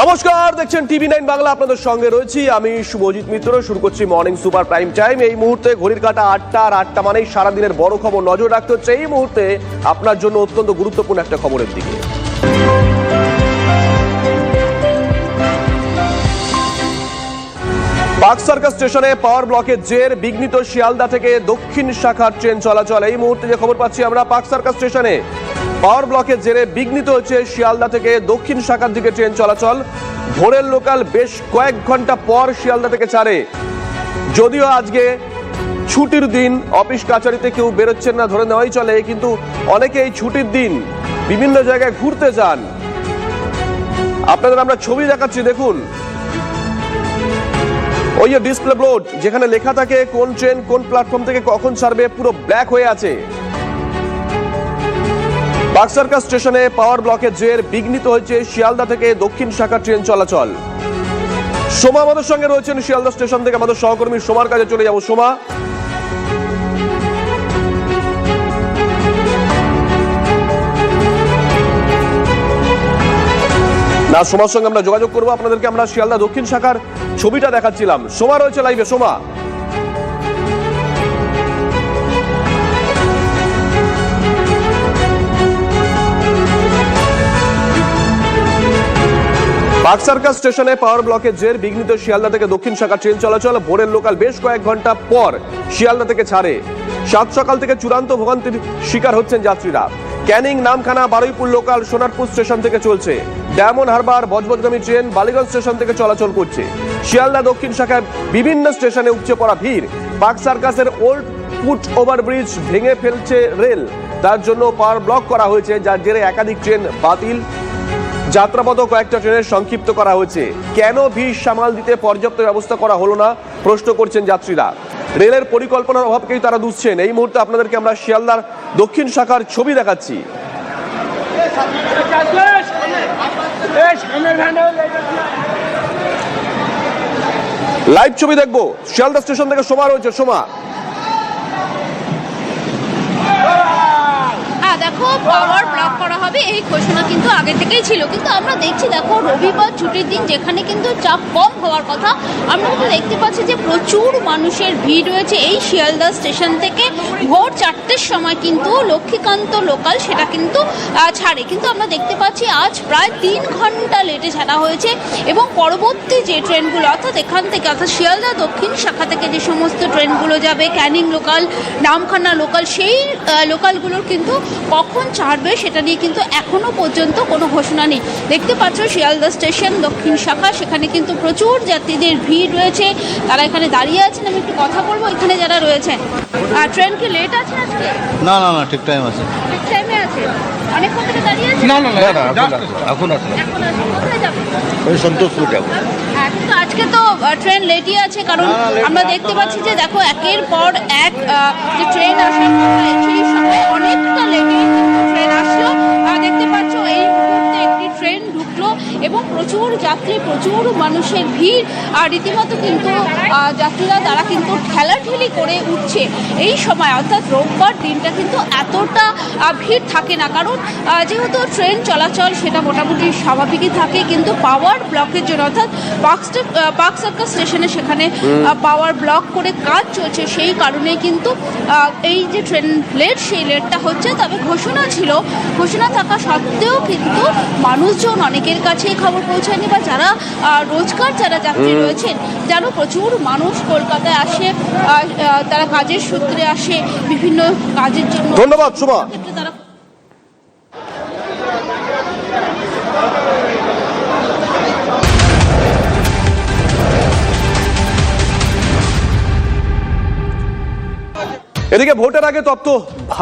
নমস্কার, দেখছেন টিভি9 বাংলা। আপনাদের সঙ্গে রয়েছি আমি শুভজিৎ মিত্র। শুরু করছি মর্নিং সুপার প্রাইম টাইম। এই মুহূর্তে ঘড়ির কাঁটা 8টা, আর 8টা মানেই সারাদিনের বড় খবর। নজর রাখতে হচ্ছে এই মুহূর্তে আপনার জন্য অত্যন্ত গুরুত্বপূর্ণ একটা খবরের দিকে। পার্ক সার্কাস স্টেশনে পাওয়ার ব্লকের জের, বিঘ্নিত শিয়ালদা থেকে দক্ষিণ শাখার ট্রেন চলাচল। এই মুহূর্তে যে খবর পাচ্ছি আমরা, পার্ক সার্কাস স্টেশনে পাওয়ার ব্লকের জেরে বিঘ্নিত হচ্ছে শিয়ালদা থেকে দক্ষিণ শাখার দিকে ট্রেন চলাচল। ভোরের লোকাল বেশ কয়েক ঘন্টা পর শিয়ালদা থেকে ছাড়ে। যদিও আজকে ছুটির দিন, অফিস কাছারিতে কেউ বেরোচ্ছেন না ধরে নেওয়াই চলে, কিন্তু অনেকে এই ছুটির দিন বিভিন্ন জায়গায় ঘুরতে যান। আপনাদের আমরা ছবি দেখাচ্ছি, দেখুন ওই যে ডিসপ্লে বোর্ড যেখানে লেখা থাকে কোন ট্রেন কোন প্ল্যাটফর্ম থেকে কখন ছাড়বে, পুরো ব্ল্যাক হয়ে আছে। পার্ক সার্কাস স্টেশনে পাওয়ার ব্লকের জের, বিঘ্নিত হয়েছে শিয়ালদা থেকে দক্ষিণ শাখার ট্রেন চলাচল। সোমা আমাদের সঙ্গে রয়েছেন শিয়ালদা স্টেশন থেকে, আমাদের সহকর্মী সোমার কাছে চলে যাব। সোমা, না সোমার সঙ্গে আমরা যোগাযোগ করবো। আপনাদেরকে আমরা শিয়ালদা দক্ষিণ শাখার ছবিটা দেখাচ্ছিলাম। সোমা রয়েছে লাইভে। সোমা, পার্ক সার্কাস স্টেশনে পাওয়ার ব্লকের জের, বিঘ্নিত শিয়ালদা থেকে দক্ষিণ শাখা ট্রেন চলাচল। ভোরের লোকাল বেশ কয়েক ঘন্টা পর শিয়ালদা থেকে ছাড়ে। সাত সকাল থেকে চূড়ান্ত ভোগান্তির শিকার হচ্ছেন যাত্রীরা। ক্যানিং, নামখানা, বারুইপুর লোকাল সোনারপুর স্টেশন থেকে চলছে। ডায়মন্ড হারবার বজবজগামী ট্রেন বালিগঞ্জ স্টেশন থেকে চলাচল করছে। শিয়ালদা দক্ষিণ শাখায় বিভিন্ন স্টেশনে উপচে পড়া ভিড়। পার্ক সার্কাসের ওল্ড ফুট ওভারব্রিজ ভেঙে ফেলছে রেল, তার জন্য পাওয়ার ব্লক করা হয়েছে, যার জেরে একাধিক ট্রেন বাতিল। যাত্রাপথ কয়েকটা ট্রেনের সংক্ষিপ্ত করা হয়েছে। কেন ভিড় সামাল দিতে পর্যাপ্ত ব্যবস্থা করা হলো না প্রশ্ন করছেন যাত্রীরা। রেলের পরিকল্পনার অভাবকেই তারা দুষছেন। এই মুহূর্তে আপনাদেরকে আমরা শিয়ালদার দক্ষিণ শাখার ছবি দেখাচ্ছি। লাইভ ছবি দেখবো শিয়ালদা স্টেশন থেকে। সোমা রয়েছে। সোমা, দেখো পাওয়ার ব্লক করা হবে এই ঘোষণা কিন্তু আগে থেকেই ছিল, কিন্তু আমরা দেখছি দেখো রবিবার ছুটির দিন যেখানে কিন্তু চাপ কম হওয়ার কথা, আমরা কিন্তু দেখতে পাচ্ছি যে প্রচুর মানুষের ভিড় রয়েছে এই শিয়ালদা স্টেশন থেকে। ভোর 4টের সময় কিন্তু লক্ষ্মীকান্ত লোকাল সেটা কিন্তু ছাড়ে, কিন্তু আমরা দেখতে পাচ্ছি আজ প্রায় 3 ঘন্টা লেটে ছাড়া হয়েছে। এবং পরবর্তী যে ট্রেনগুলো অর্থাৎ এখান থেকে অর্থাৎ শিয়ালদা দক্ষিণ শাখা থেকে যে সমস্ত ট্রেনগুলো যাবে, ক্যানিং লোকাল, নামখানা লোকাল, সেই লোকালগুলোর কিন্তু কখন ছাড়বে সেটা নিয়ে কিন্তু এখনো পর্যন্ত কোনো ঘোষণা নেই। দেখতে পাচ্ছ শিয়ালদা স্টেশন দক্ষিণ শাখা, সেখানে কিন্তু প্রচুর যাত্রীদের ভিড় রয়েছে, তারা এখানে দাঁড়িয়ে আছেন। আমি একটু কথা বলবো এখানে যারা রয়েছেন। ট্রেন কি লেট আছে আজকে? না না না, ঠিক টাইম আছে। ঠিক টাইমে আছে? অনেকক্ষণ থেকে দাঁড়িয়ে আছে? না না না, এখন আছে। কোথায় যাবে? ওই সন্তোষপুর যাবো। কিন্তু আজকে তো ট্রেন লেটই আছে, কারণ আমরা দেখতে পাচ্ছি যে দেখো একের পর এক যে ট্রেন আসার কথা সেই সময় অনেকটা লেটে ট্রেন আসলো। দেখতে পাচ্ছ এই মুহূর্তে একটি ট্রেন ঢুকলো এবং প্রচুর যাত্রী, প্রচুর মানুষের ভিড়। আর রীতিমতো কিন্তু যাত্রীরা তারা কিন্তু ঠেলাঠেলি করে উঠছে এই সময়, অর্থাৎ রোববার দিনটা কিন্তু এতটা ভিড় থাকে না, কারণ যেহেতু ট্রেন চলাচল সেটা মোটামুটি স্বাভাবিকই থাকে, কিন্তু পাওয়ার ব্লকের জন্য অর্থাৎ পার্ক সার্কাস স্টেশনে সেখানে পাওয়ার ব্লক করে কাজ চলছে, সেই কারণেই কিন্তু এই যে ট্রেন লেট, সেই লেটটা হচ্ছে। তবে ঘোষণা ছিল, ঘোষণা থাকা সত্ত্বেও কিন্তু মানুষজন অনেকের কাছেই খবর পৌঁছায়নি, বা যারা রোজকার যারা যাত্রী রয়েছেন, যেন প্রচুর মানুষ কলকাতায় আসে, তারা কাজের সূত্রে আসে, বিভিন্ন কাজের জন্য। ধন্যবাদ সোমা। তারা এদিকে ভোটের আগে তপ্ত